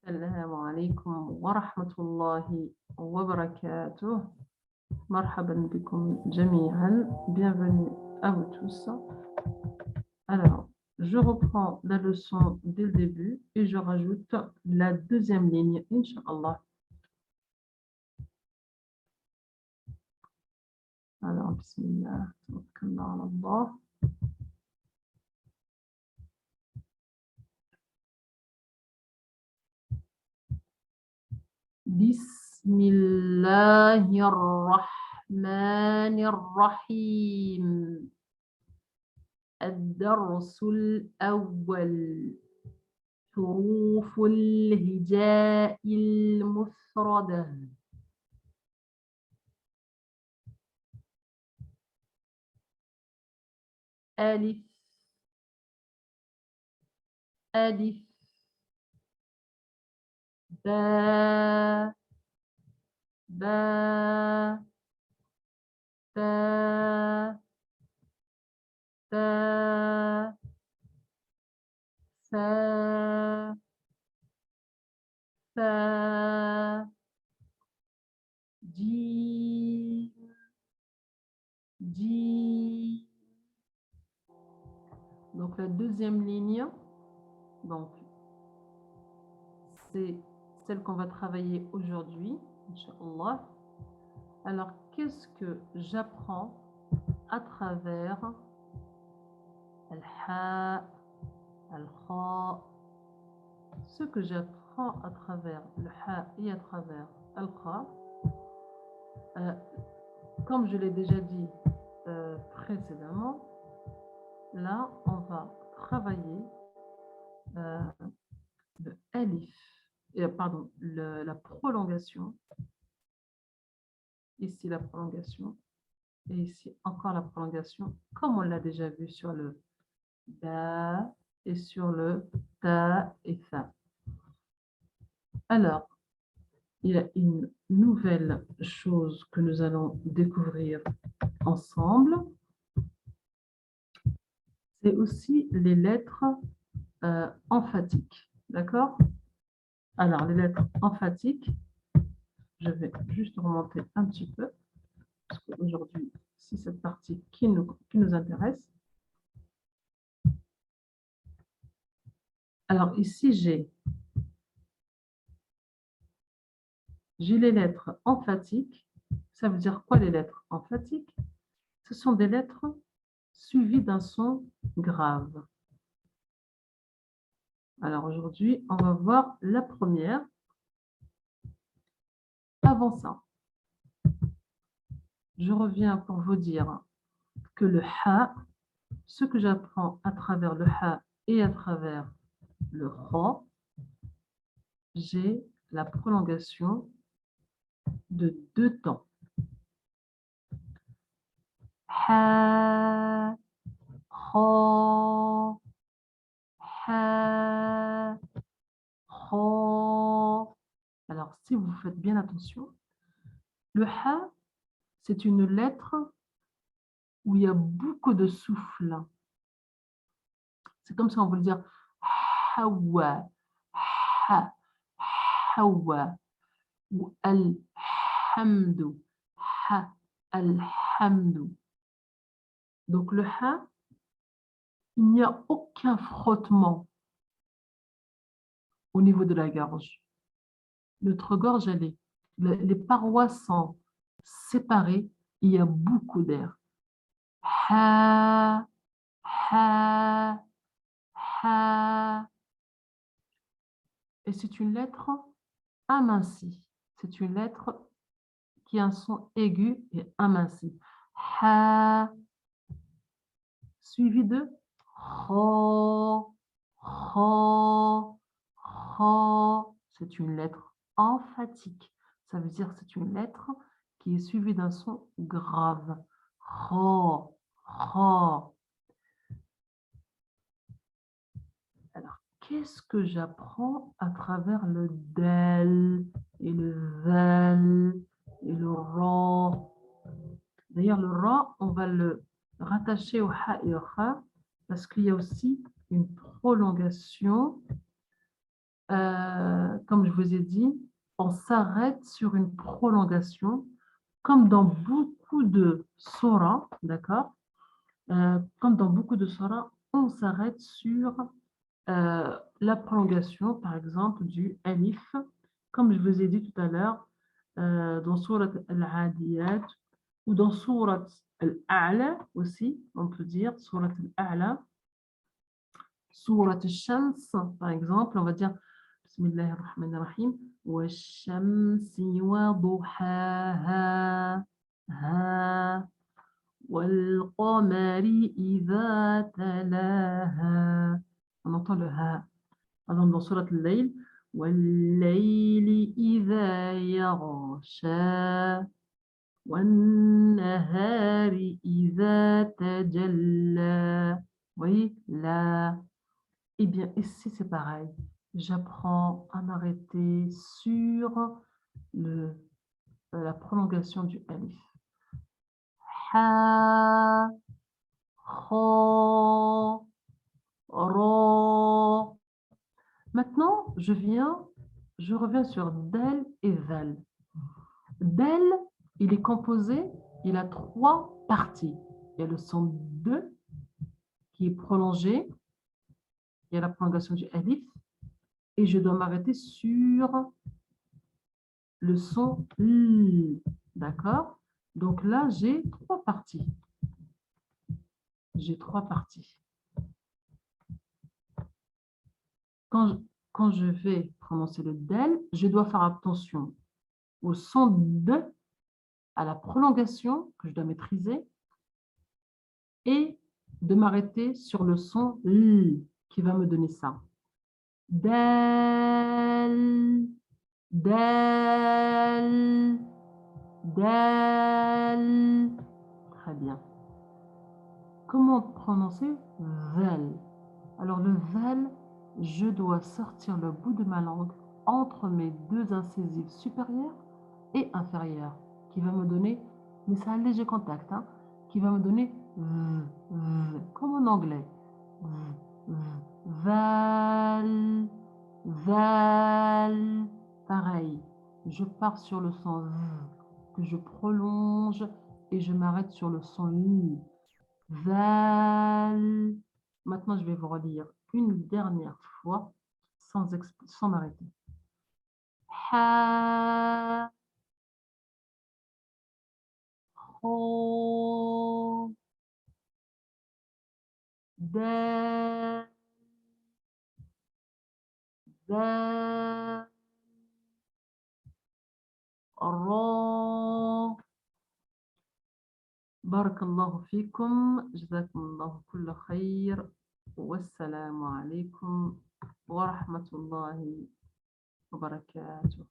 السلام عليكم ورحمة الله وبركاته. مرحبا بكم جميعا. Bienvenue à vous tous. Alors, je reprends la leçon dès le début et je rajoute la deuxième ligne, Inch'Allah. Alors, Bismillah, tawakkalna ala Allah. Bismillahirrahmanirrahim. الدرس الأول حروف الهجاء المفردة. ألف ألف با با تا تا ثا ثا جيم جيم. Donc la deuxième ligne, donc c'est celle qu'on va travailler aujourd'hui, Inch'Allah. Alors, qu'est-ce que j'apprends à travers al-ha, al-kha? Ce que j'apprends à travers le ha et à travers al-kha, comme je l'ai déjà dit précédemment, là, on va travailler le alif, pardon, la prolongation. Ici, la prolongation. Et ici, encore la prolongation, comme on l'a déjà vu sur le da et sur le ta et tha. Alors, il y a une nouvelle chose que nous allons découvrir ensemble. C'est aussi les lettres emphatiques. D'accord? Alors, les lettres emphatiques, je vais juste remonter un petit peu, parce qu'aujourd'hui, c'est cette partie qui nous intéresse. Alors, ici, j'ai les lettres emphatiques. Ça veut dire quoi les lettres emphatiques? Ce sont des lettres suivies d'un son grave. Alors aujourd'hui, on va voir la première. Avant ça, je reviens pour vous dire que le ha, ce que j'apprends à travers le ha et à travers le kha, j'ai la prolongation de 2 temps. Ha, kha, ha, kha. Alors, si vous faites bien attention, le ha, c'est une lettre où il y a beaucoup de souffle. C'est comme ça on veut le dire hawa, ha, hawa, ou alhamdu, ha, alhamdu. Donc le ha, il n'y a aucun frottement au niveau de la gorge. Notre gorge, les parois sont séparées, il y a beaucoup d'air. Ha, ha, ha. Et c'est une lettre amincie. C'est une lettre qui a un son aigu et aminci. Ha, suivi de Kha, Kha, Kha. C'est une lettre emphatique. Ça veut dire que c'est une lettre qui est suivie d'un son grave. Kha, Kha. Alors, qu'est-ce que j'apprends à travers le dal et le val et le ra? D'ailleurs, le ra, on va le rattacher au ha et au kha parce qu'il y a aussi une prolongation comme je vous ai dit, on s'arrête sur une prolongation, comme dans beaucoup de surahs, d'accord? Comme dans beaucoup de surahs, on s'arrête sur la prolongation, par exemple, du alif, comme je vous ai dit tout à l'heure, dans surat al-Adiyat ou dans surat al-A'la aussi, on peut dire surat al-A'la, surat al-Shams, par exemple, on va dire Bismillahir Rahmanir Rahim, wa shamsi wa duhaha, ha, wal qamari idha talaha. On entend le ha. Par exemple, dans surat al-Layl, وَاللَّيْلِ إِذَا يَغْشَى وَالنَّهَارِ إِذَا تَجَلَّى. Vous voyez, là. Eh bien, ici, c'est pareil. J'apprends à m'arrêter sur la prolongation du alif. Ha, kha, ra. Maintenant, je reviens sur del et vel. Del, il est composé, il a 3 parties. Il y a le son 2 qui est prolongé, il y a la prolongation du alif, et je dois m'arrêter sur le son l. D'accord? Donc là, j'ai 3 parties. J'ai 3 parties. Quand je vais prononcer le del, je dois faire attention au son de, à la prolongation que je dois maîtriser, et de m'arrêter sur le son L qui va me donner ça. Del, del, del. Très bien. Comment prononcer vel? Alors le vel, je dois sortir le bout de ma langue entre mes 2 incisives supérieures et inférieures, qui va me donner, mais c'est un léger contact, hein, qui va me donner comme en anglais. Val, val. Pareil, je pars sur le son que je prolonge et je m'arrête sur le son li. Val. Maintenant, je vais vous relire une dernière fois sans m'arrêter. Ha, ho, da, da, ra. بارك الله فيكم جزاكم الله كل خير والسلام عليكم ورحمة الله وبركاته.